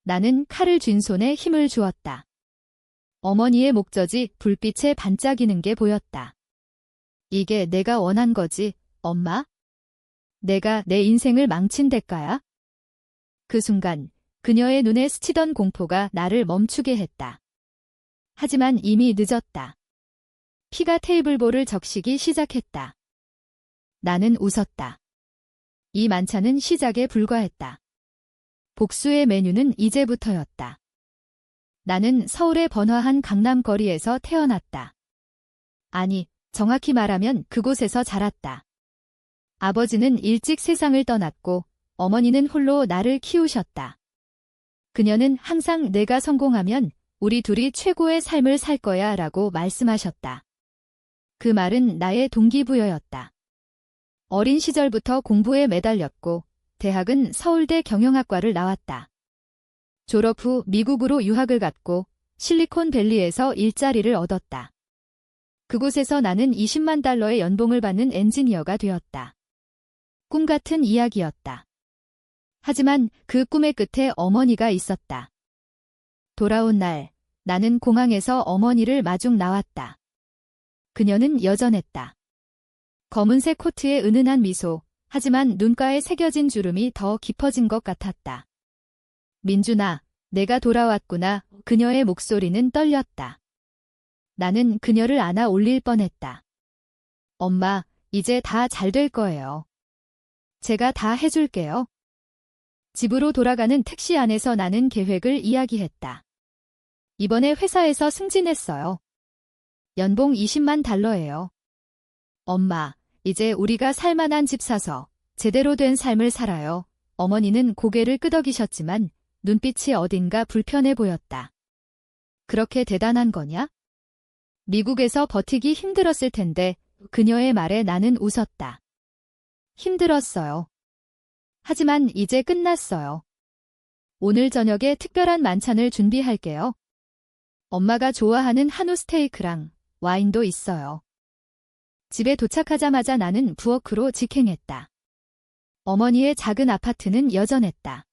나는 칼을 쥔 손에 힘을 주었다. 어머니의 목젖이 불빛에 반짝이는 게 보였다. 이게 내가 원한 거지, 엄마? 내가 내 인생을 망친 대가야? 그 순간 그녀의 눈에 스치던 공포가 나를 멈추게 했다. 하지만 이미 늦었다. 피가 테이블볼을 적시기 시작했다. 나는 웃었다. 이 만찬은 시작에 불과했다. 복수의 메뉴는 이제부터였다. 나는 서울의 번화한 강남거리에서 태어났다. 아니, 정확히 말하면 그곳에서 자랐다. 아버지는 일찍 세상을 떠났고 어머니는 홀로 나를 키우셨다. 그녀는 항상 내가 성공하면 우리 둘이 최고의 삶을 살 거야 라고 말씀하셨다. 그 말은 나의 동기부여였다. 어린 시절부터 공부에 매달렸고 대학은 서울대 경영학과를 나왔다. 졸업 후 미국으로 유학을 갔고 실리콘밸리에서 일자리를 얻었다. 그곳에서 나는 20만 달러의 연봉을 받는 엔지니어가 되었다. 꿈 같은 이야기였다. 하지만 그 꿈의 끝에 어머니가 있었다. 돌아온 날, 나는 공항에서 어머니를 마중 나왔다. 그녀는 여전했다. 검은색 코트에 은은한 미소, 하지만 눈가에 새겨진 주름이 더 깊어진 것 같았다. 민준아, 내가 돌아왔구나. 그녀의 목소리는 떨렸다. 나는 그녀를 안아 올릴 뻔했다. 엄마, 이제 다 잘 될 거예요. 제가 다 해줄게요. 집으로 돌아가는 택시 안에서 나는 계획을 이야기했다. 이번에 회사에서 승진했어요. 연봉 20만 달러예요. 엄마, 이제 우리가 살만한 집 사서 제대로 된 삶을 살아요. 어머니는 고개를 끄덕이셨지만 눈빛이 어딘가 불편해 보였다. 그렇게 대단한 거냐? 미국에서 버티기 힘들었을 텐데 그녀의 말에 나는 웃었다. 힘들었어요. 하지만 이제 끝났어요. 오늘 저녁에 특별한 만찬을 준비할게요. 엄마가 좋아하는 한우 스테이크랑 와인도 있어요. 집에 도착하자마자 나는 부엌으로 직행했다. 어머니의 작은 아파트는 여전했다.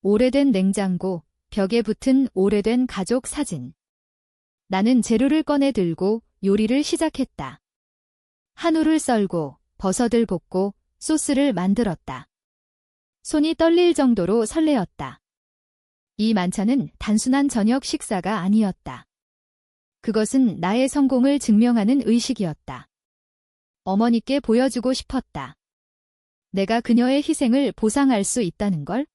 오래된 냉장고, 벽에 붙은 오래된 가족 사진. 나는 재료를 꺼내 들고 요리를 시작했다. 한우를 썰고 버섯을 볶고 소스를 만들었다. 손이 떨릴 정도로 설레었다. 이 만찬은 단순한 저녁 식사가 아니었다. 그것은 나의 성공을 증명하는 의식이었다. 어머니께 보여주고 싶었다. 내가 그녀의 희생을 보상할 수 있다는 걸?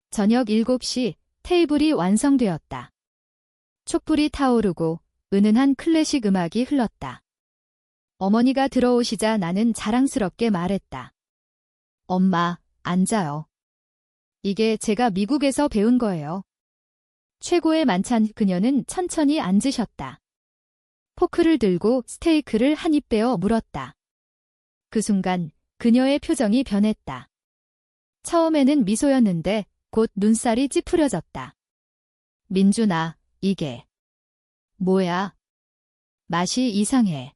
저녁 7시 테이블이 완성되었다. 촛불이 타오르고 은은한 클래식 음악이 흘렀다. 어머니가 들어오시자 나는 자랑스럽게 말했다. 엄마, 앉아요. 이게 제가 미국에서 배운 거예요. 최고의 만찬. 그녀는 천천히 앉으셨다. 포크를 들고 스테이크를 한 입 빼어 물었다. 그 순간 그녀의 표정이 변했다. 처음에는 미소였는데 곧 눈살이 찌푸려졌다. 민준아, 이게 뭐야? 맛이 이상해.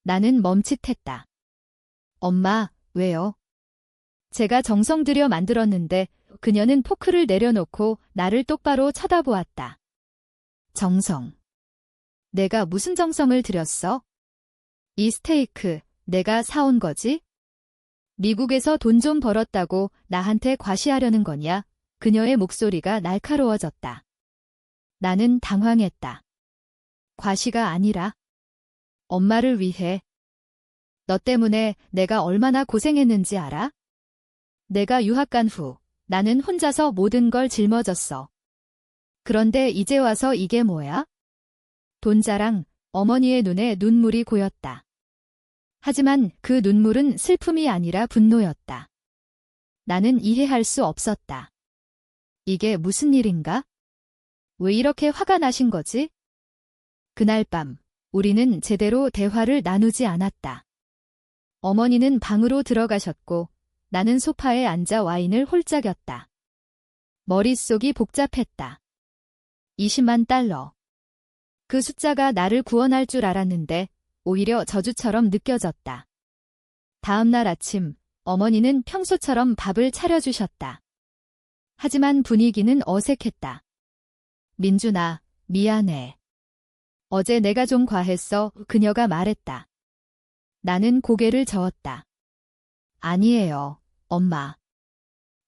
나는 멈칫했다. 엄마, 왜요? 제가 정성 들여 만들었는데 그녀는 포크를 내려놓고 나를 똑바로 쳐다보았다. 정성. 내가 무슨 정성을 들였어? 이 스테이크 내가 사온 거지? 미국에서 돈 좀 벌었다고 나한테 과시하려는 거냐? 그녀의 목소리가 날카로워졌다. 나는 당황했다. 과시가 아니라 엄마를 위해. 너 때문에 내가 얼마나 고생했는지 알아? 내가 유학 간 후 나는 혼자서 모든 걸 짊어졌어. 그런데 이제 와서 이게 뭐야? 돈 자랑. 어머니의 눈에 눈물이 고였다. 하지만 그 눈물은 슬픔이 아니라 분노였다. 나는 이해할 수 없었다. 이게 무슨 일인가? 왜 이렇게 화가 나신 거지? 그날 밤 우리는 제대로 대화를 나누지 않았다. 어머니는 방으로 들어가셨고 나는 소파에 앉아 와인을 홀짝였다. 머릿속이 복잡했다. 20만 달러. 그 숫자가 나를 구원할 줄 알았는데 오히려 저주처럼 느껴졌다. 다음 날 아침 어머니는 평소처럼 밥을 차려주셨다. 하지만 분위기는 어색했다. 민준아, 미안해. 어제 내가 좀 과했어, 그녀가 말했다. 나는 고개를 저었다. 아니에요, 엄마.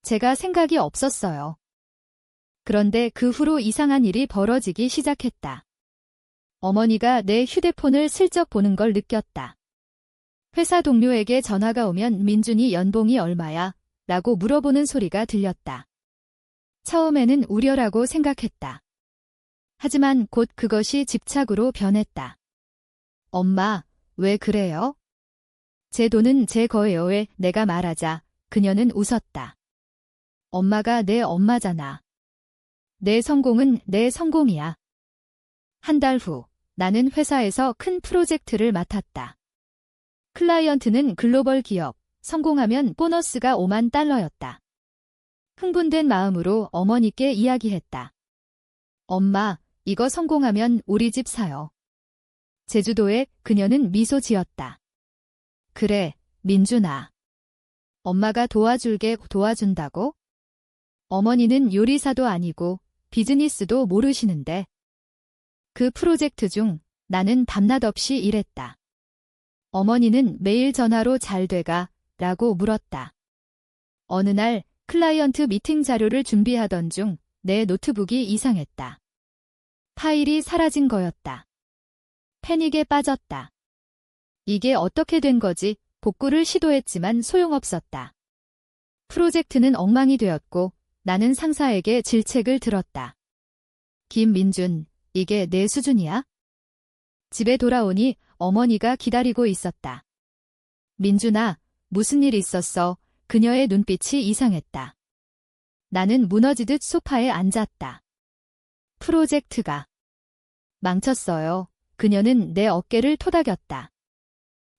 제가 생각이 없었어요. 그런데 그 후로 이상한 일이 벌어지기 시작했다. 어머니가 내 휴대폰을 슬쩍 보는 걸 느꼈다. 회사 동료에게 전화가 오면 민준이 연봉이 얼마야? 라고 물어보는 소리가 들렸다. 처음에는 우려라고 생각했다. 하지만 곧 그것이 집착으로 변했다. 엄마, 왜 그래요? 제 돈은 제 거예요. 왜? 내가 말하자 그녀는 웃었다. 엄마가 내 엄마잖아. 내 성공은 내 성공이야. 한 달 후, 나는 회사에서 큰 프로젝트를 맡았다. 클라이언트는 글로벌 기업, 성공하면 보너스가 5만 달러였다. 흥분된 마음으로 어머니께 이야기했다. 엄마, 이거 성공하면 우리 집 사요. 제주도에 그녀는 미소 지었다. 그래, 민준아. 엄마가 도와줄게. 도와준다고? 어머니는 요리사도 아니고 비즈니스도 모르시는데. 그 프로젝트 중 나는 밤낮 없이 일했다. 어머니는 매일 전화로 잘 돼가? 라고 물었다. 어느 날 클라이언트 미팅 자료를 준비하던 중 내 노트북이 이상했다. 파일이 사라진 거였다. 패닉에 빠졌다. 이게 어떻게 된 거지? 복구를 시도했지만 소용없었다. 프로젝트는 엉망이 되었고 나는 상사에게 질책을 들었다. 김민준, 이게 내 수준이야? 집에 돌아오니 어머니가 기다리고 있었다. 민준아, 무슨 일 있었어? 그녀의 눈빛이 이상했다. 나는 무너지듯 소파에 앉았다. 프로젝트가 망쳤어요. 그녀는 내 어깨를 토닥였다.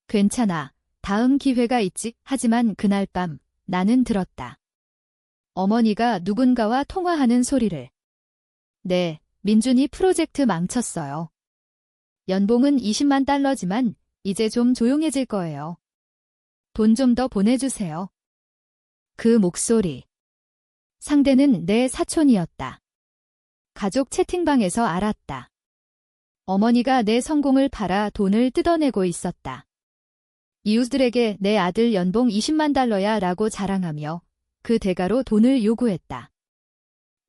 괜찮아. 다음 기회가 있지. 하지만 그날 밤 나는 들었다. 어머니가 누군가와 통화하는 소리를. 네, 민준이 프로젝트 망쳤어요. 연봉은 20만 달러지만 이제 좀 조용해질 거예요. 돈 좀 더 보내주세요. 그 목소리. 상대는 내 사촌이었다. 가족 채팅방에서 알았다. 어머니가 내 성공을 팔아 돈을 뜯어내고 있었다. 이웃들에게 내 아들 연봉 20만 달러야 라고 자랑하며 그 대가로 돈을 요구했다.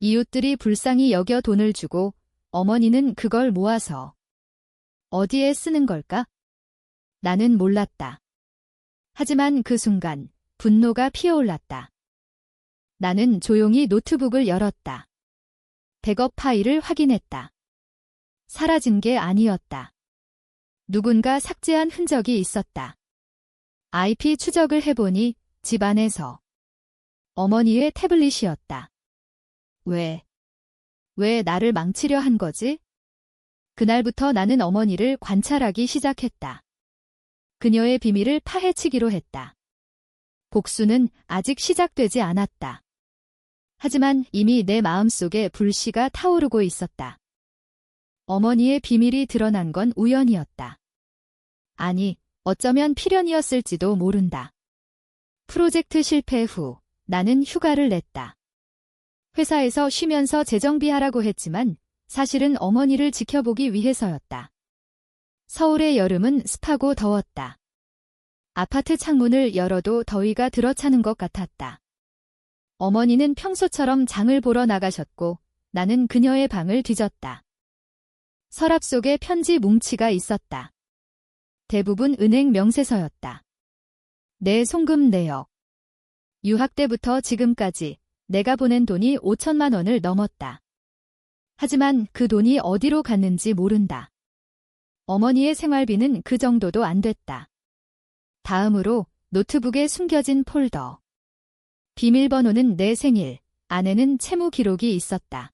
이웃들이 불쌍히 여겨 돈을 주고 어머니는 그걸 모아서 어디에 쓰는 걸까? 나는 몰랐다. 하지만 그 순간 분노가 피어올랐다. 나는 조용히 노트북을 열었다. 백업 파일을 확인했다. 사라진 게 아니었다. 누군가 삭제한 흔적이 있었다. IP 추적을 해보니 집 안에서 어머니의 태블릿이었다. 왜 나를 망치려 한 거지? 그날부터 나는 어머니를 관찰하기 시작했다. 그녀의 비밀을 파헤치기로 했다. 복수는 아직 시작되지 않았다. 하지만 이미 내 마음속에 불씨가 타오르고 있었다. 어머니의 비밀이 드러난 건 우연이었다. 아니, 어쩌면 필연이었을지도 모른다. 프로젝트 실패 후 나는 휴가를 냈다. 회사에서 쉬면서 재정비하라고 했지만 사실은 어머니를 지켜보기 위해서였다. 서울의 여름은 습하고 더웠다. 아파트 창문을 열어도 더위가 들어차는 것 같았다. 어머니는 평소처럼 장을 보러 나가셨고 나는 그녀의 방을 뒤졌다. 서랍 속에 편지 뭉치가 있었다. 대부분 은행 명세서였다. 내 송금 내역. 유학 때부터 지금까지 내가 보낸 돈이 5천만 원을 넘었다. 하지만 그 돈이 어디로 갔는지 모른다. 어머니의 생활비는 그 정도도 안 됐다. 다음으로 노트북에 숨겨진 폴더. 비밀번호는 내 생일, 안에는 채무 기록이 있었다.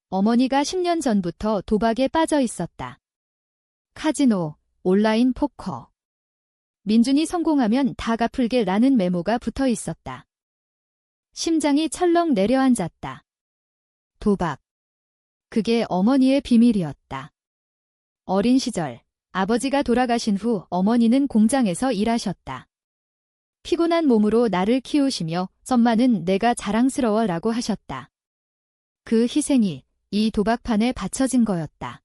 어머니가 10년 전부터 도박에 빠져 있었다. 카지노, 온라인 포커. 민준이 성공하면 다 갚을게 라는 메모가 붙어 있었다. 심장이 철렁 내려앉았다. 도박. 그게 어머니의 비밀이었다. 어린 시절, 아버지가 돌아가신 후 어머니는 공장에서 일하셨다. 피곤한 몸으로 나를 키우시며 엄마는 내가 자랑스러워라고 하셨다. 그 희생이 이 도박판에 바쳐진 거였다.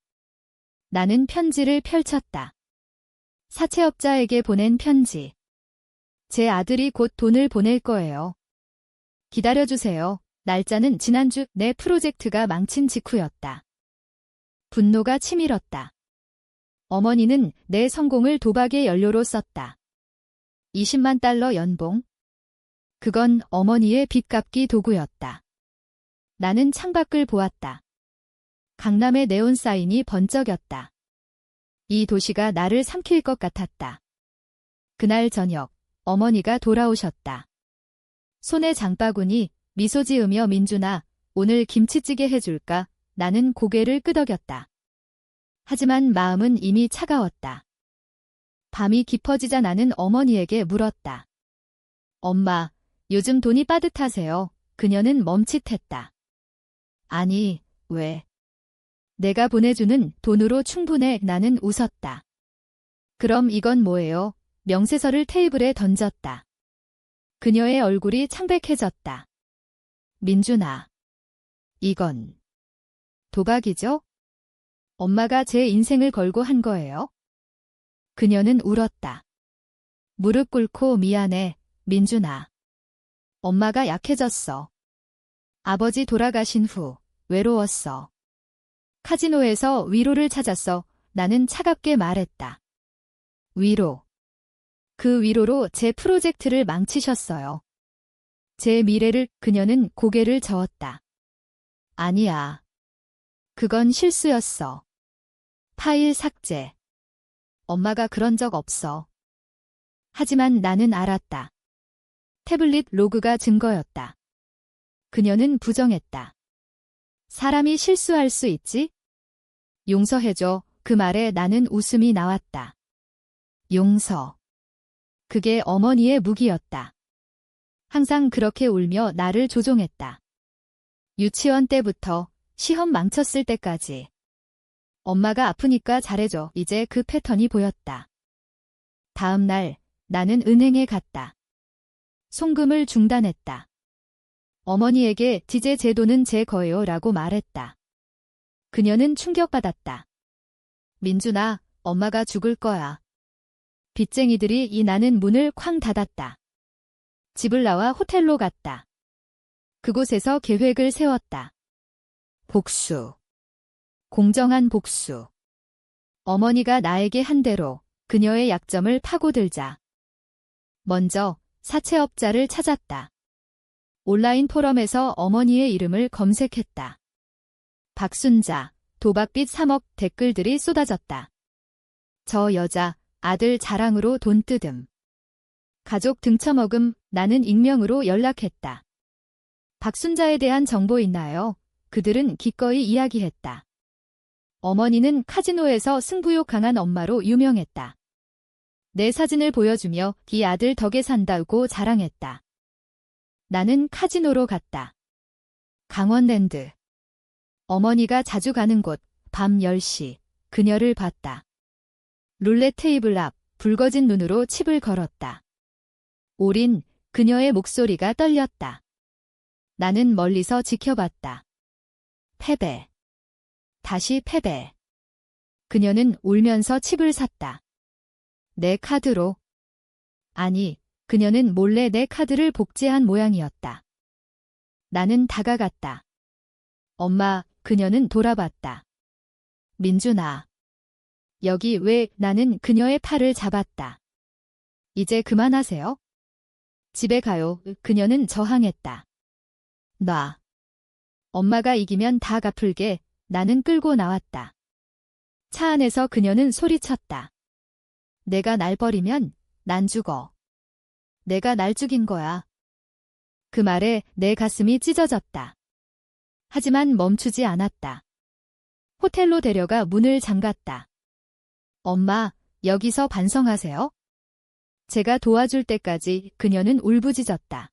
나는 편지를 펼쳤다. 사채업자에게 보낸 편지. 제 아들이 곧 돈을 보낼 거예요. 기다려주세요. 날짜는 지난주 내 프로젝트가 망친 직후였다. 분노가 치밀었다. 어머니는 내 성공을 도박의 연료로 썼다. 20만 달러 연봉. 그건 어머니의 빚 갚기 도구였다. 나는 창밖을 보았다. 강남의 네온 사인이 번쩍였다. 이 도시가 나를 삼킬 것 같았다. 그날 저녁, 어머니가 돌아오셨다. 손에 장바구니, 미소 지으며 민준아, 오늘 김치찌개 해줄까? 나는 고개를 끄덕였다. 하지만 마음은 이미 차가웠다. 밤이 깊어지자 나는 어머니에게 물었다. 엄마, 요즘 돈이 빠듯하세요? 그녀는 멈칫했다. 아니, 왜? 내가 보내주는 돈으로 충분해. 나는 웃었다. 그럼 이건 뭐예요? 명세서를 테이블에 던졌다. 그녀의 얼굴이 창백해졌다. 민준아. 이건 도박이죠? 엄마가 제 인생을 걸고 한 거예요? 그녀는 울었다. 무릎 꿇고 미안해, 민준아. 엄마가 약해졌어. 아버지 돌아가신 후 외로웠어. 카지노에서 위로를 찾았어. 나는 차갑게 말했다. 위로. 그 위로로 제 프로젝트를 망치셨어요. 제 미래를. 그녀는 고개를 저었다. 아니야. 그건 실수였어. 파일 삭제. 엄마가 그런 적 없어. 하지만 나는 알았다. 태블릿 로그가 증거였다. 그녀는 부정했다. 사람이 실수할 수 있지? 용서해줘. 그 말에 나는 웃음이 나왔다. 용서. 그게 어머니의 무기였다. 항상 그렇게 울며 나를 조종했다. 유치원 때부터 시험 망쳤을 때까지. 엄마가 아프니까 잘해줘. 이제 그 패턴이 보였다. 다음 날 나는 은행에 갔다. 송금을 중단했다. 어머니에게 이제 제 돈은 제 거예요 라고 말했다. 그녀는 충격받았다. 민준아, 엄마가 죽을 거야. 빚쟁이들이 이 나는 문을 쾅 닫았다. 집을 나와 호텔로 갔다. 그곳에서 계획을 세웠다. 복수. 공정한 복수. 어머니가 나에게 한 대로 그녀의 약점을 파고들자. 먼저 사채업자를 찾았다. 온라인 포럼에서 어머니의 이름을 검색했다. 박순자, 도박빚 3억 댓글들이 쏟아졌다. 저 여자, 아들 자랑으로 돈 뜯음. 가족 등쳐먹음. 나는 익명으로 연락했다. 박순자에 대한 정보 있나요? 그들은 기꺼이 이야기했다. 어머니는 카지노에서 승부욕 강한 엄마로 유명했다. 내 사진을 보여주며 이 아들 덕에 산다고 자랑했다. 나는 카지노로 갔다. 강원랜드. 어머니가 자주 가는 곳, 밤 10시, 그녀를 봤다. 룰렛 테이블 앞, 붉어진 눈으로 칩을 걸었다. 올인, 그녀의 목소리가 떨렸다. 나는 멀리서 지켜봤다. 패배. 다시 패배. 그녀는 울면서 칩을 샀다. 내 카드로. 아니, 그녀는 몰래 내 카드를 복제한 모양이었다. 나는 다가갔다. 엄마, 그녀는 돌아봤다. 민준아. 여기 왜? 나는 그녀의 팔을 잡았다. 이제 그만하세요. 집에 가요. 그녀는 저항했다. 놔. 엄마가 이기면 다 갚을게. 나는 끌고 나왔다. 차 안에서 그녀는 소리쳤다. 내가 날 버리면 난 죽어. 내가 날 죽인 거야. 그 말에 내 가슴이 찢어졌다. 하지만 멈추지 않았다. 호텔로 데려가 문을 잠갔다. 엄마, 여기서 반성하세요. 제가 도와줄 때까지. 그녀는 울부짖었다.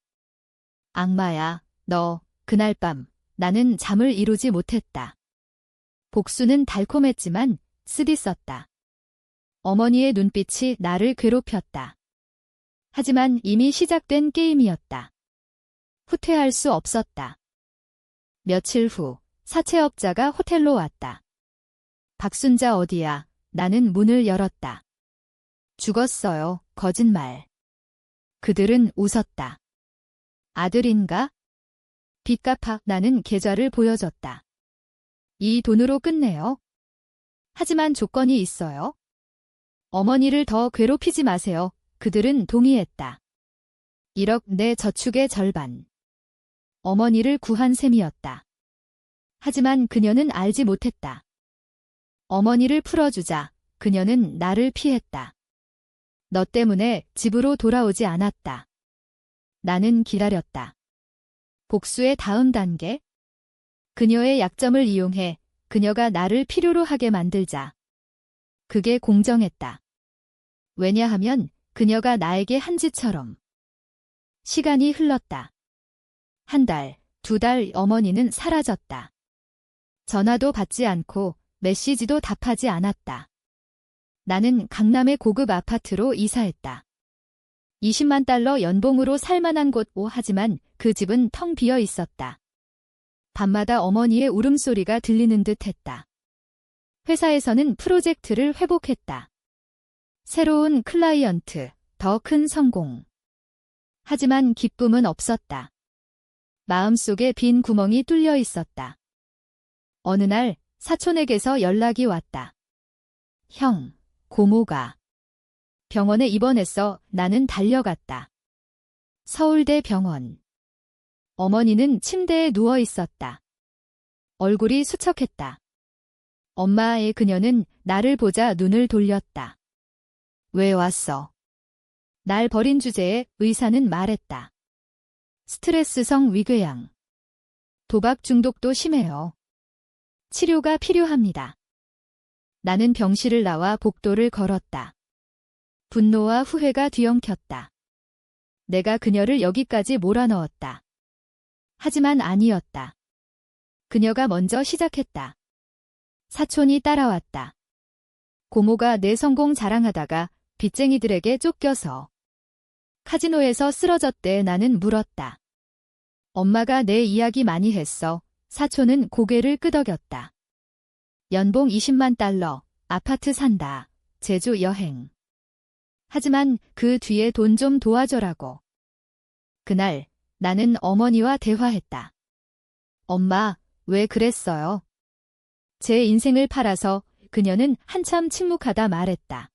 악마야, 너. 그날 밤 나는 잠을 이루지 못했다. 복수는 달콤했지만 쓰디썼다. 어머니의 눈빛이 나를 괴롭혔다. 하지만 이미 시작된 게임이었다. 후퇴할 수 없었다. 며칠 후 사채업자가 호텔로 왔다. 박순자 어디야? 나는 문을 열었다. 죽었어요. 거짓말. 그들은 웃었다. 아들인가? 빚 갚아. 나는 계좌를 보여줬다. 이 돈으로 끝내요. 하지만 조건이 있어요. 어머니를 더 괴롭히지 마세요. 그들은 동의했다. 1억 내 저축의 절반. 어머니를 구한 셈이었다. 하지만 그녀는 알지 못했다. 어머니를 풀어주자 그녀는 나를 피했다. 너 때문에 집으로 돌아오지 않았다. 나는 기다렸다. 복수의 다음 단계? 그녀의 약점을 이용해 그녀가 나를 필요로 하게 만들자. 그게 공정했다. 왜냐하면 그녀가 나에게 한 짓처럼. 시간이 흘렀다. 1달, 2달 어머니는 사라졌다. 전화도 받지 않고 메시지도 답하지 않았다. 나는 강남의 고급 아파트로 이사했다. 20만 달러 연봉으로 살만한 곳 하지만 그 집은 텅 비어 있었다. 밤마다 어머니의 울음소리가 들리는 듯 했다. 회사에서는 프로젝트를 회복했다. 새로운 클라이언트, 더 큰 성공. 하지만 기쁨은 없었다. 마음속에 빈 구멍이 뚫려 있었다. 어느 날 사촌에게서 연락이 왔다. 형, 고모가 병원에 입원했어. 나는 달려갔다. 서울대 병원. 어머니는 침대에 누워 있었다. 얼굴이 수척했다. 엄마의 그녀는 나를 보자 눈을 돌렸다. 왜 왔어? 날 버린 주제에 의사는 말했다. 스트레스성 위궤양. 도박 중독도 심해요. 치료가 필요합니다. 나는 병실을 나와 복도를 걸었다. 분노와 후회가 뒤엉켰다. 내가 그녀를 여기까지 몰아넣었다. 하지만 아니었다. 그녀가 먼저 시작했다. 사촌이 따라왔다. 고모가 내 성공 자랑하다가 빚쟁이들에게 쫓겨서 카지노에서 쓰러졌대. 나는 물었다. 엄마가 내 이야기 많이 했어. 사촌은 고개를 끄덕였다. 연봉 20만 달러, 아파트 산다, 제주 여행. 하지만 그 뒤에 돈 좀 도와줘라고. 그날 나는 어머니와 대화했다. 엄마, 왜 그랬어요? 제 인생을 팔아서. 그녀는 한참 침묵하다 말했다.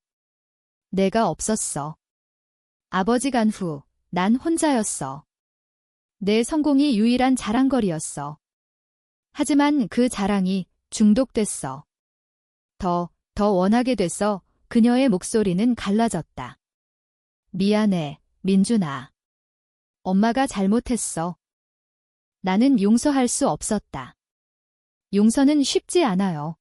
내가 없었어. 아버지 간 후 난 혼자였어. 내 성공이 유일한 자랑거리였어. 하지만 그 자랑이 중독됐어. 더 원하게 됐어. 그녀의 목소리는 갈라졌다. 미안해, 민준아. 엄마가 잘못했어. 나는 용서할 수 없었다. 용서는 쉽지 않아요.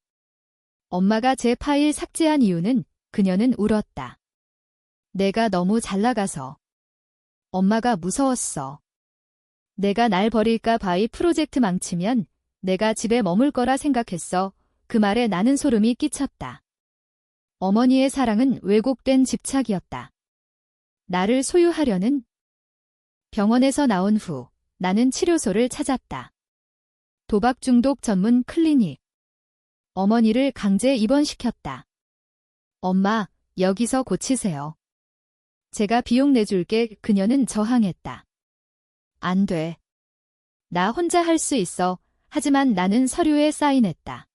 엄마가 제 파일 삭제한 이유는 그녀는 울었다. 내가 너무 잘 나가서. 엄마가 무서웠어. 내가 날 버릴까 봐. 이 프로젝트 망치면 내가 집에 머물 거라 생각했어. 그 말에 나는 소름이 끼쳤다. 어머니의 사랑은 왜곡된 집착이었다. 나를 소유하려는. 병원에서 나온 후 나는 치료소를 찾았다. 도박 중독 전문 클리닉. 어머니를 강제 입원시켰다. 엄마, 여기서 고치세요. 제가 비용 내줄게. 그녀는 저항했다. 안 돼. 나 혼자 할 수 있어. 하지만 나는 서류에 사인했다.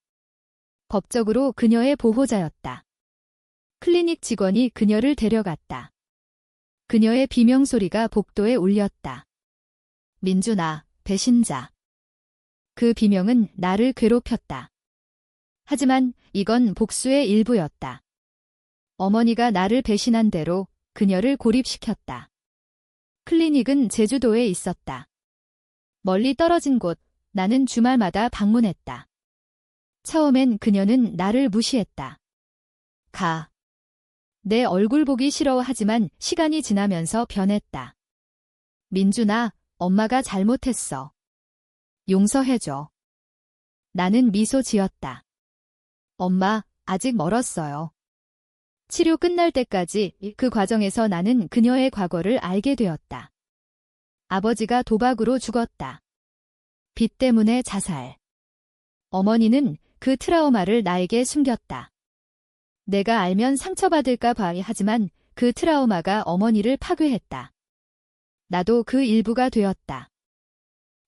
법적으로 그녀의 보호자였다. 클리닉 직원이 그녀를 데려갔다. 그녀의 비명소리가 복도에 울렸다. 민준아, 배신자. 그 비명은 나를 괴롭혔다. 하지만 이건 복수의 일부였다. 어머니가 나를 배신한 대로 그녀를 고립시켰다. 클리닉은 제주도에 있었다. 멀리 떨어진 곳, 나는 주말마다 방문했다. 처음엔 그녀는 나를 무시했다. 가. 내 얼굴 보기 싫어. 하지만 시간이 지나면서 변했다. 민준아, 엄마가 잘못했어. 용서해줘. 나는 미소 지었다. 엄마, 아직 멀었어요. 치료 끝날 때까지 그 과정에서 나는 그녀의 과거를 알게 되었다. 아버지가 도박으로 죽었다. 빚 때문에 자살. 어머니는 그 트라우마를 나에게 숨겼다. 내가 알면 상처받을까 봐 하지만 그 트라우마가 어머니를 파괴했다. 나도 그 일부가 되었다.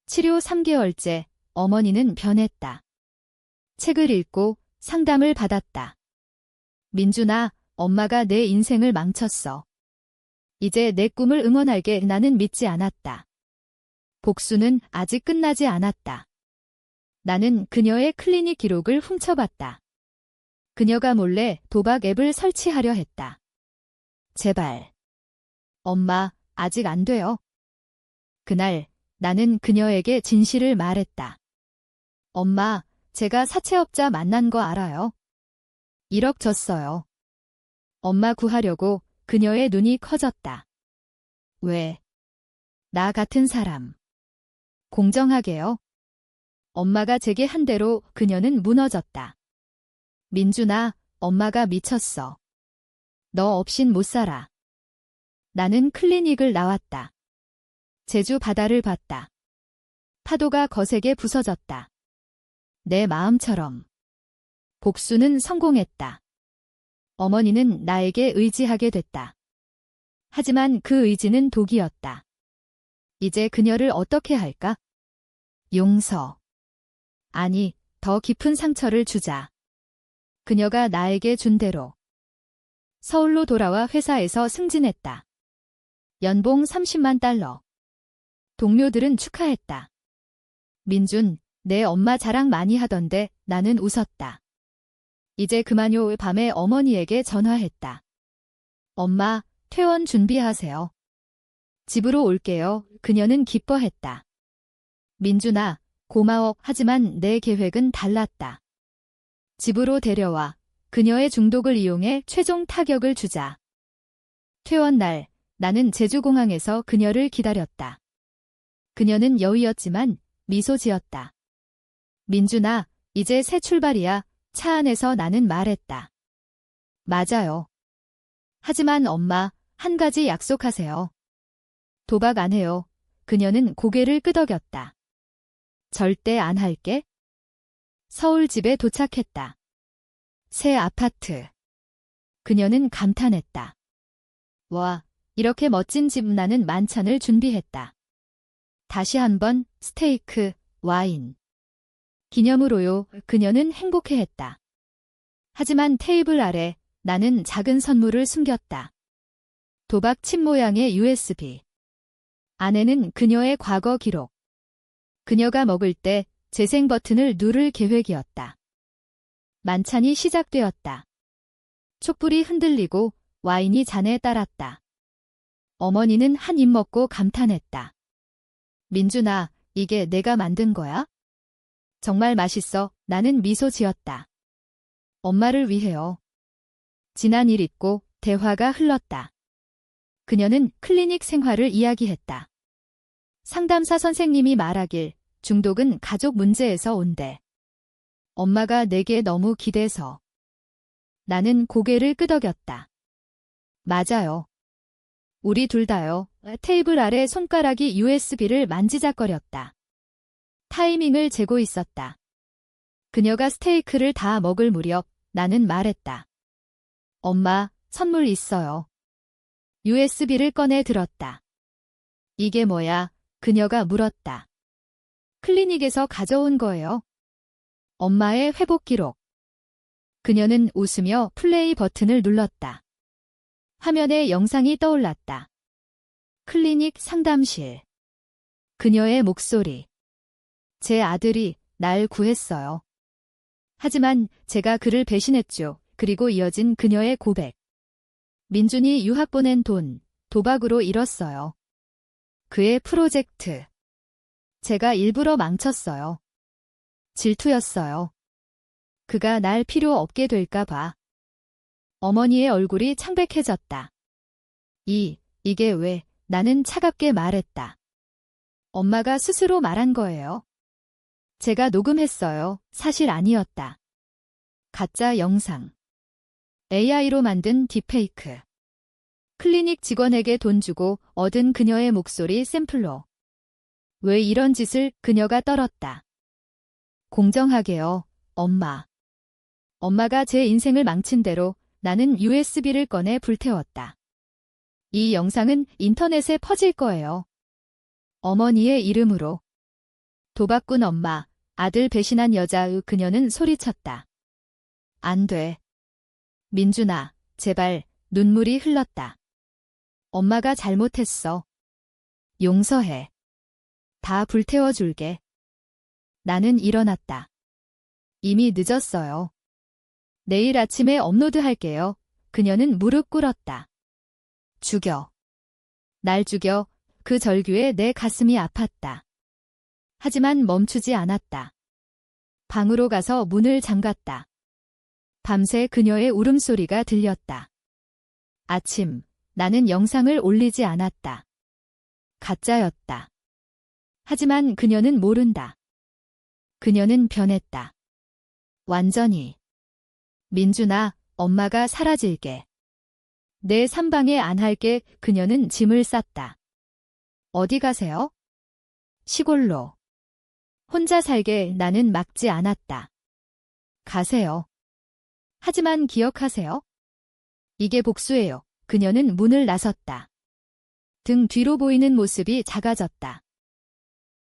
치료 3개월째 어머니는 변했다. 책을 읽고 상담을 받았다. 민준아, 엄마가 내 인생을 망쳤어. 이제 내 꿈을 응원할게. 나는 믿지 않았다. 복수는 아직 끝나지 않았다. 나는 그녀의 클리닉 기록을 훔쳐봤다. 그녀가 몰래 도박 앱을 설치하려 했다. 제발. 엄마, 아직 안 돼요. 그날 나는 그녀에게 진실을 말했다. 엄마, 제가 사채업자 만난 거 알아요? 1억 졌어요. 엄마 구하려고 그녀의 눈이 커졌다. 왜? 나 같은 사람. 공정하게요. 엄마가 제게 한 대로 그녀는 무너졌다. 민준아, 엄마가 미쳤어. 너 없인 못 살아. 나는 클리닉을 나왔다. 제주 바다를 봤다. 파도가 거세게 부서졌다. 내 마음처럼. 복수는 성공했다. 어머니는 나에게 의지하게 됐다. 하지만 그 의지는 독이었다. 이제 그녀를 어떻게 할까? 용서. 아니, 더 깊은 상처를 주자. 그녀가 나에게 준 대로. 서울로 돌아와 회사에서 승진했다. 연봉 30만 달러. 동료들은 축하했다. 민준, 내 엄마 자랑 많이 하던데 나는 웃었다. 이제 그만요. 밤에 어머니에게 전화했다. 엄마, 퇴원 준비하세요. 집으로 올게요. 그녀는 기뻐했다. 민준아, 고마워. 하지만 내 계획은 달랐다. 집으로 데려와 그녀의 중독을 이용해 최종 타격을 주자. 퇴원 날, 나는 제주공항에서 그녀를 기다렸다. 그녀는 여의었지만 미소 지었다. 민준아, 이제 새 출발이야. 차 안에서 나는 말했다. 맞아요. 하지만 엄마, 한 가지 약속하세요. 도박 안 해요. 그녀는 고개를 끄덕였다. 절대 안 할게. 서울 집에 도착했다. 새 아파트. 그녀는 감탄했다. 와, 이렇게 멋진 집. 나는 만찬을 준비했다. 다시 한번 스테이크, 와인. 기념으로요. 그녀는 행복해했다. 하지만 테이블 아래 나는 작은 선물을 숨겼다. 도박 칩 모양의 USB. 안에는 그녀의 과거 기록. 그녀가 먹을 때 재생 버튼을 누를 계획이었다. 만찬이 시작되었다. 촛불이 흔들리고 와인이 잔에 따랐다. 어머니는 한 입 먹고 감탄했다. 민준아, 이게 내가 만든 거야? 정말 맛있어. 나는 미소 지었다. 엄마를 위해요. 지난 일 잊고 대화가 흘렀다. 그녀는 클리닉 생활을 이야기했다. 상담사 선생님이 말하길 중독은 가족 문제에서 온대. 엄마가 내게 너무 기대서. 나는 고개를 끄덕였다. 맞아요. 우리 둘 다요. 테이블 아래 손가락이 USB를 만지작거렸다. 타이밍을 재고 있었다. 그녀가 스테이크를 다 먹을 무렵 나는 말했다. 엄마, 선물 있어요. USB를 꺼내 들었다. 이게 뭐야? 그녀가 물었다. 클리닉에서 가져온 거예요. 엄마의 회복 기록. 그녀는 웃으며 플레이 버튼을 눌렀다. 화면에 영상이 떠올랐다. 클리닉 상담실. 그녀의 목소리. 제 아들이 날 구했어요. 하지만 제가 그를 배신했죠. 그리고 이어진 그녀의 고백. 민준이 유학 보낸 돈, 도박으로 잃었어요. 그의 프로젝트. 제가 일부러 망쳤어요. 질투였어요. 그가 날 필요 없게 될까 봐. 어머니의 얼굴이 창백해졌다. 이게 왜? 나는 차갑게 말했다. 엄마가 스스로 말한 거예요. 제가 녹음했어요. 사실 아니었다. 가짜 영상. AI로 만든 딥페이크. 클리닉 직원에게 돈 주고 얻은 그녀의 목소리 샘플로. 왜 이런 짓을 그녀가 떨었다. 공정하게요, 엄마. 엄마가 제 인생을 망친 대로 나는 USB를 꺼내 불태웠다. 이 영상은 인터넷에 퍼질 거예요. 어머니의 이름으로. 도박꾼 엄마, 아들 배신한 여자의 그녀는 소리쳤다. 안 돼. 민준아, 제발. 눈물이 흘렀다. 엄마가 잘못했어. 용서해. 다 불태워줄게. 나는 일어났다. 이미 늦었어요. 내일 아침에 업로드할게요. 그녀는 무릎 꿇었다. 죽여. 날 죽여. 그 절규에 내 가슴이 아팠다. 하지만 멈추지 않았다. 방으로 가서 문을 잠갔다. 밤새 그녀의 울음소리가 들렸다. 아침, 나는 영상을 올리지 않았다. 가짜였다. 하지만 그녀는 모른다. 그녀는 변했다. 완전히. 민준아, 엄마가 사라질게. 내 삼방에 안 할게. 그녀는 짐을 쌌다. 어디 가세요? 시골로. 혼자 살게. 나는 막지 않았다. 가세요. 하지만 기억하세요. 이게 복수예요. 그녀는 문을 나섰다. 등 뒤로 보이는 모습이 작아졌다.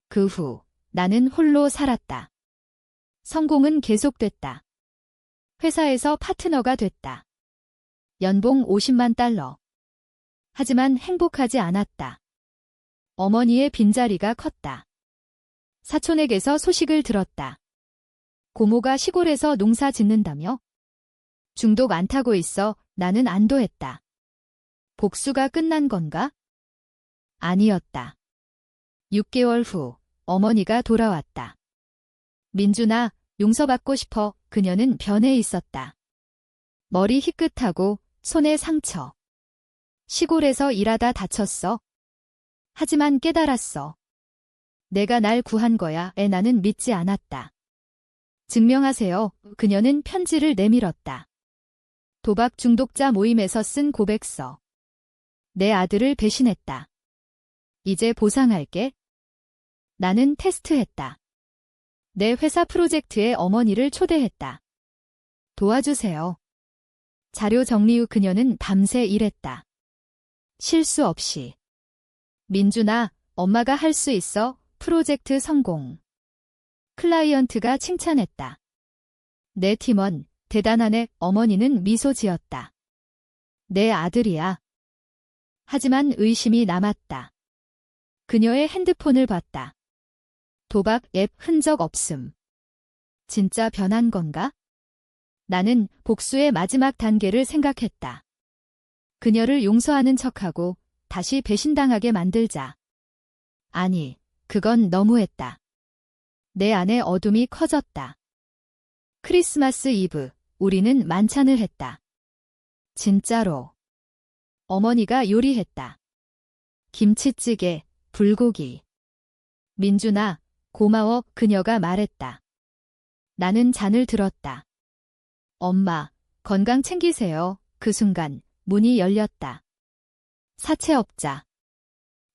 그 후 나는 홀로 살았다. 성공은 계속됐다. 회사에서 파트너가 됐다. 연봉 50만 달러. 하지만 행복하지 않았다. 어머니의 빈자리가 컸다. 사촌에게서 소식을 들었다. 고모가 시골에서 농사 짓는다며? 중독 안 타고 있어. 나는 안도했다. 복수가 끝난 건가? 아니었다. 6개월 후 어머니가 돌아왔다. 민준아, 용서받고 싶어. 그녀는 변해 있었다. 머리 희끗하고 손에 상처. 시골에서 일하다 다쳤어. 하지만 깨달았어. 내가 날 구한 거야. 나는 믿지 않았다. 증명하세요. 그녀는 편지를 내밀었다. 도박 중독자 모임에서 쓴 고백서. 내 아들을 배신했다. 이제 보상할게. 나는 테스트했다. 내 회사 프로젝트에 어머니를 초대했다. 도와주세요. 자료 정리 후 그녀는 밤새 일했다. 실수 없이. 민준아, 엄마가 할 수 있어. 프로젝트 성공. 클라이언트가 칭찬했다. 내 팀원, 대단하네. 어머니는 미소 지었다. 내 아들이야. 하지만 의심이 남았다. 그녀의 핸드폰을 봤다. 도박 앱 흔적 없음. 진짜 변한 건가? 나는 복수의 마지막 단계를 생각했다. 그녀를 용서하는 척하고 다시 배신당하게 만들자. 아니, 그건 너무했다. 내 안에 어둠이 커졌다. 크리스마스 이브, 우리는 만찬을 했다. 진짜로. 어머니가 요리했다. 김치찌개, 불고기. 민준아, 고마워. 그녀가 말했다. 나는 잔을 들었다. 엄마, 건강 챙기세요. 그 순간 문이 열렸다. 사채업자.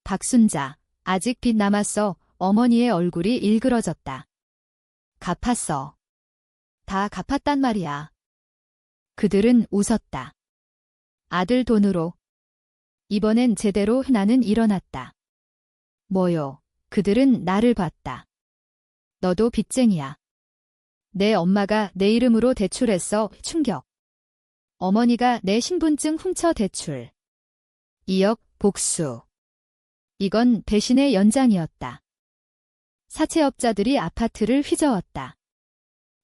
박순자, 아직 빚 남았어. 어머니의 얼굴이 일그러졌다. 갚았어. 다 갚았단 말이야. 그들은 웃었다. 아들 돈으로. 이번엔 제대로. 나는 일어났다. 뭐요? 그들은 나를 봤다. 너도 빚쟁이야. 내 엄마가 내 이름으로 대출했어. 충격. 어머니가 내 신분증 훔쳐 대출. 2억 복수. 이건 배신의 연장이었다. 사채업자들이 아파트를 휘저었다.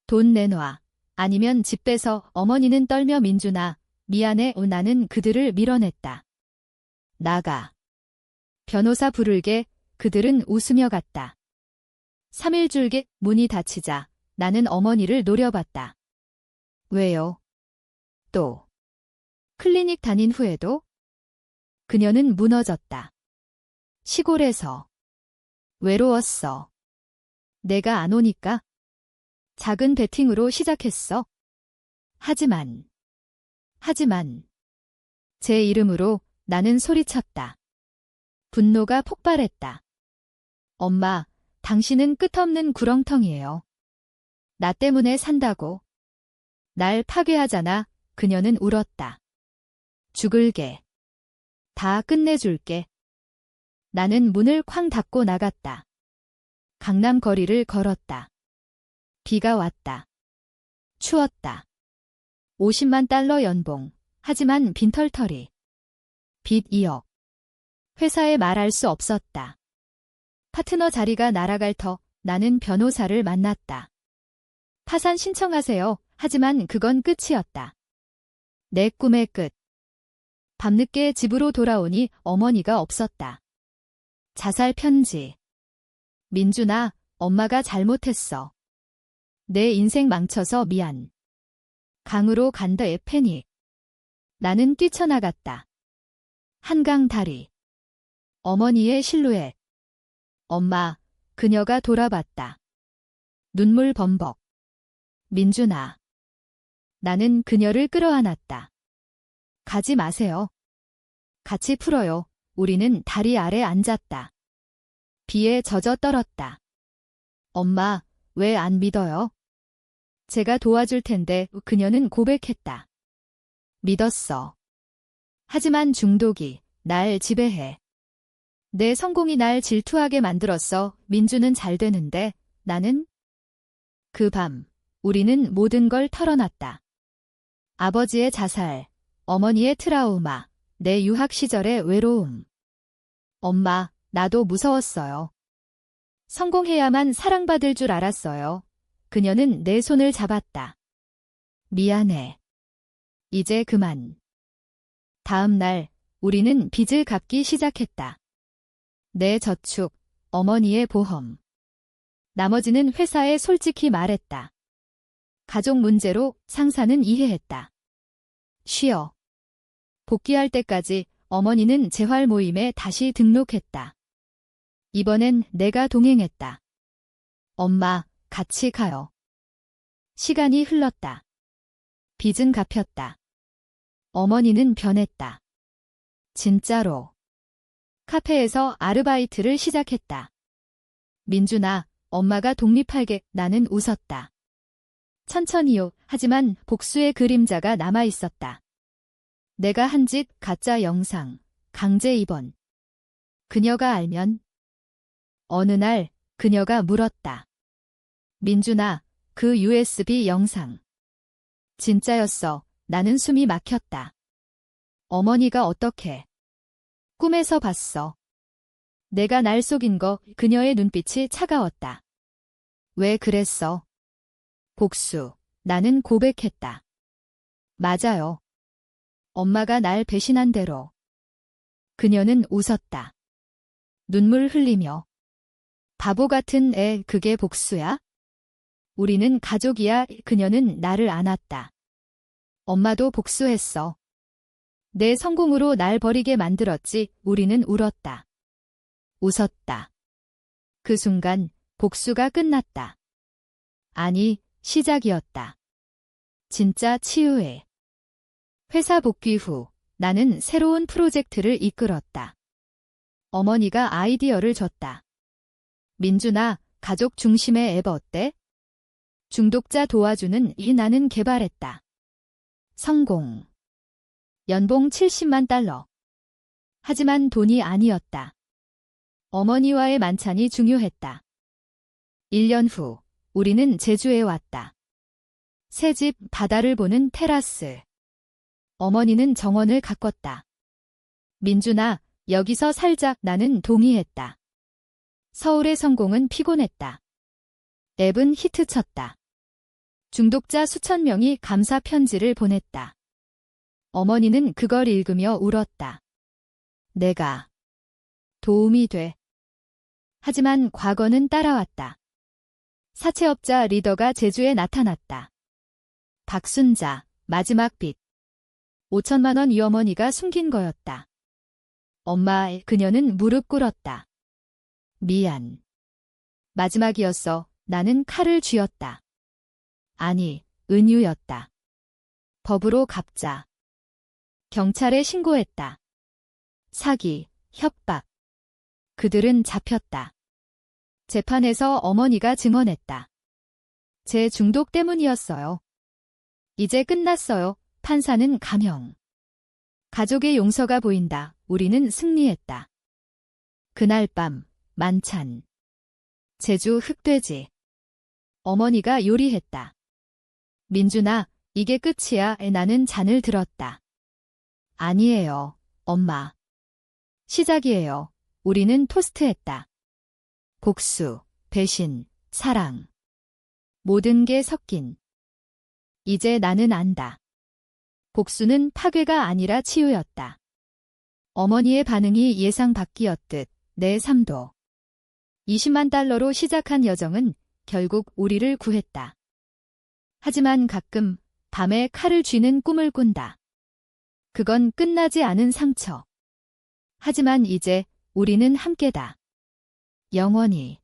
돈 내놔. 아니면 집 빼서. 어머니는 떨며 민준아, 미안해. 나는 그들을 밀어냈다. 나가. 변호사 부르게. 그들은 웃으며 갔다. 3일 줄게. 문이 닫히자 나는 어머니를 노려봤다. 왜요? 또. 클리닉 다닌 후에도? 그녀는 무너졌다. 시골에서. 외로웠어. 내가 안 오니까? 작은 베팅으로 시작했어. 하지만 하지만 제 이름으로 나는 소리쳤다. 분노가 폭발했다. 엄마, 당신은 끝없는 구렁텅이에요. 나 때문에 산다고. 날 파괴하잖아. 그녀는 울었다. 죽을게. 다 끝내줄게. 나는 문을 쾅 닫고 나갔다. 강남 거리를 걸었다. 비가 왔다. 추웠다. 50만 달러 연봉. 하지만 빈털터리. 빚 2억. 회사에 말할 수 없었다. 파트너 자리가 날아갈 터 나는 변호사를 만났다. 파산 신청하세요. 하지만 그건 끝이었다. 내 꿈의 끝. 밤늦게 집으로 돌아오니 어머니가 없었다. 자살 편지. 민준아, 엄마가 잘못했어. 내 인생 망쳐서 미안. 강으로 간다의 패닉. 나는 뛰쳐나갔다. 한강 다리. 어머니의 실루엣. 엄마, 그녀가 돌아봤다. 눈물 범벅. 민준아. 나는 그녀를 끌어안았다. 가지 마세요. 같이 풀어요. 우리는 다리 아래 앉았다. 비에 젖어 떨었다. 엄마, 왜 안 믿어요? 제가 도와줄 텐데. 그녀는 고백했다. 믿었어. 하지만 중독이 날 지배해. 내 성공이 날 질투하게 만들었어. 민주는 잘 되는데 나는? 그 밤 우리는 모든 걸 털어놨다. 아버지의 자살, 어머니의 트라우마, 내 유학 시절의 외로움. 엄마, 나도 무서웠어요. 성공해야만 사랑받을 줄 알았어요. 그녀는 내 손을 잡았다. 미안해. 이제 그만. 다음 날 우리는 빚을 갚기 시작했다. 내 저축, 어머니의 보험. 나머지는 회사에 솔직히 말했다. 가족 문제로 상사는 이해했다. 쉬어. 복귀할 때까지 어머니는 재활 모임에 다시 등록했다. 이번엔 내가 동행했다. 엄마, 같이 가요. 시간이 흘렀다. 빚은 갚였다. 어머니는 변했다. 진짜로. 카페에서 아르바이트를 시작했다. 민준아, 엄마가 독립할게. 나는 웃었다. 천천히요. 하지만 복수의 그림자가 남아있었다. 내가 한 짓 가짜 영상, 강제 입원. 그녀가 알면. 어느 날 그녀가 물었다. 민준아, 그 USB 영상. 진짜였어. 나는 숨이 막혔다. 어머니가 어떻게? 꿈에서 봤어. 내가 날 속인 거. 그녀의 눈빛이 차가웠다. 왜 그랬어? 복수. 나는 고백했다. 맞아요. 엄마가 날 배신한 대로. 그녀는 웃었다. 눈물 흘리며. 바보 같은 애, 그게 복수야? 우리는 가족이야. 그녀는 나를 안았다. 엄마도 복수했어. 내 성공으로 날 버리게 만들었지. 우리는 울었다. 웃었다. 그 순간 복수가 끝났다. 아니, 시작이었다. 진짜 치유해. 회사 복귀 후 나는 새로운 프로젝트를 이끌었다. 어머니가 아이디어를 줬다. 민준아, 가족 중심의 앱 어때? 중독자 도와주는 이 나는 개발했다. 성공. 연봉 70만 달러. 하지만 돈이 아니었다. 어머니와의 만찬이 중요했다. 1년 후 우리는 제주에 왔다. 새 집, 바다를 보는 테라스. 어머니는 정원을 가꿨다. 민준아, 여기서 살자. 나는 동의했다. 서울의 성공은 피곤했다. 앱은 히트쳤다. 중독자 수천 명이 감사 편지를 보냈다. 어머니는 그걸 읽으며 울었다. 내가 도움이 돼. 하지만 과거는 따라왔다. 사채업자 리더가 제주에 나타났다. 박순자, 마지막 빚. 5천만 원. 이 어머니가 숨긴 거였다. 엄마, 그녀는 무릎 꿇었다. 미안. 마지막이었어. 나는 칼을 쥐었다. 아니, 은유였다. 법으로 갚자. 경찰에 신고했다. 사기, 협박. 그들은 잡혔다. 재판에서 어머니가 증언했다. 제 중독 때문이었어요. 이제 끝났어요. 판사는 감형. 가족의 용서가 보인다. 우리는 승리했다. 그날 밤, 만찬. 제주 흑돼지. 어머니가 요리했다. 민준아, 이게 끝이야. 나는 잔을 들었다. 아니에요, 엄마. 시작이에요. 우리는 토스트했다. 복수, 배신, 사랑. 모든 게 섞인. 이제 나는 안다. 복수는 파괴가 아니라 치유였다. 어머니의 반응이 예상 밖이었듯 내 삶도. 20만 달러로 시작한 여정은 결국 우리를 구했다. 하지만 가끔 밤에 칼을 쥐는 꿈을 꾼다. 그건 끝나지 않은 상처. 하지만 이제 우리는 함께다. 영원히.